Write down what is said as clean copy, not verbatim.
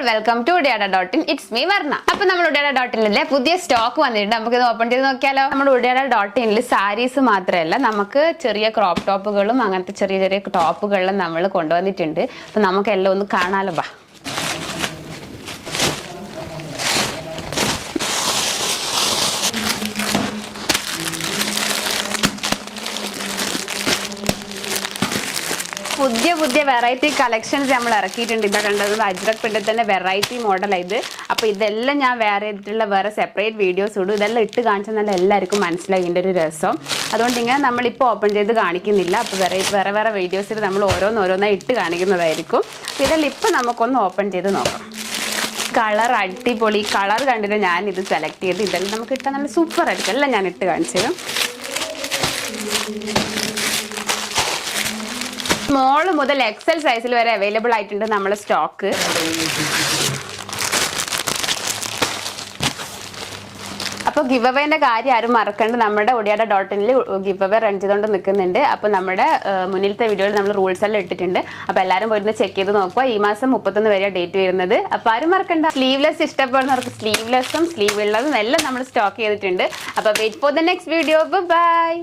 Welcome to udiada.in. It's me വർണ്ണ. അപ്പൊ നമ്മൾ udiada.in പുതിയ സ്റ്റോക്ക് വന്നിട്ടുണ്ട്. നമുക്ക് ഇത് ഓപ്പൺ ചെയ്ത് നോക്കിയാലോ. നമ്മുടെ udiada.in സാരീസ് മാത്രമല്ല, നമുക്ക് ചെറിയ ക്രോപ്പ് ടോപ്പുകളും അങ്ങനത്തെ ചെറിയ ചെറിയ ടോപ്പുകളും നമ്മൾ കൊണ്ടുവന്നിട്ടുണ്ട്. അപ്പൊ നമുക്ക് എല്ലാം ഒന്ന് കാണാലോ. ബാ, പുതിയ പുതിയ വെറൈറ്റി കളക്ഷൻസ് നമ്മൾ ഇറക്കിയിട്ടുണ്ട്. ഇതാ കണ്ടത് അജ്രക് പ്രിന്റിൽ തന്നെ വെറൈറ്റി മോഡലാണ് ഇത്. അപ്പോൾ ഇതെല്ലാം ഞാൻ വേറെ വേറെ സെപ്പറേറ്റ് വീഡിയോസ് ഇടും. ഇതെല്ലാം ഇട്ട് കാണിച്ചാൽ എല്ലാവർക്കും മനസ്സിലായി ഇതിൻ്റെ ഒരു രസം. അതുകൊണ്ട് ഇങ്ങനെ നമ്മളിപ്പോൾ ഓപ്പൺ ചെയ്ത് കാണിക്കുന്നില്ല. അപ്പോൾ വേറെ വീഡിയോസിൽ നമ്മൾ ഓരോന്നായി ഇട്ട് കാണിക്കുന്നതായിരിക്കും. ഇതെല്ലാം ഇപ്പം നമുക്കൊന്ന് ഓപ്പൺ ചെയ്ത് നോക്കാം. കളർ അടിപൊളി കളർ കണ്ടിട്ട് ഞാനിത് സെലക്ട് ചെയ്ത് ഇതെല്ലാം നമുക്ക് ഇട്ടാൽ നല്ല സൂപ്പർ ആയിരിക്കും. എല്ലാം ഞാൻ ഇട്ട് കാണിച്ചു തരും. സ്മോൾ മുതൽ എക്സൽ സൈസിൽ വരെ അവൈലബിൾ ആയിട്ടുണ്ട് നമ്മളെ സ്റ്റോക്ക്. അപ്പോൾ ഗിവ് അവേന്റെ കാര്യം ആരും മറക്കണ്ട. നമ്മുടെ udiada.in ഗിവ് അവേ റൺ ചെയ്തുകൊണ്ട് നിൽക്കുന്നുണ്ട്. അപ്പോൾ നമ്മുടെ മുന്നിലത്തെ വീഡിയോയിൽ നമ്മൾ റൂൾസ് എല്ലാം ഇട്ടിട്ടുണ്ട്. അപ്പോൾ എല്ലാവരും പോയിരുന്ന് ചെക്ക് ചെയ്ത് നോക്കുക. ഈ മാസം 31 വരെ ഡേറ്റ് വരുന്നത്. അപ്പോൾ ആരും മറക്കണ്ട. സ്ലീവ്ലെസ് ഇഷ്ടപ്പെടുന്നവർക്ക് സ്ലീവ്ലെസ്സും സ്ലീവ് ഉള്ളതും എല്ലാം നമ്മൾ സ്റ്റോക്ക് ചെയ്തിട്ടുണ്ട്. അപ്പോൾ wait for the next video. By.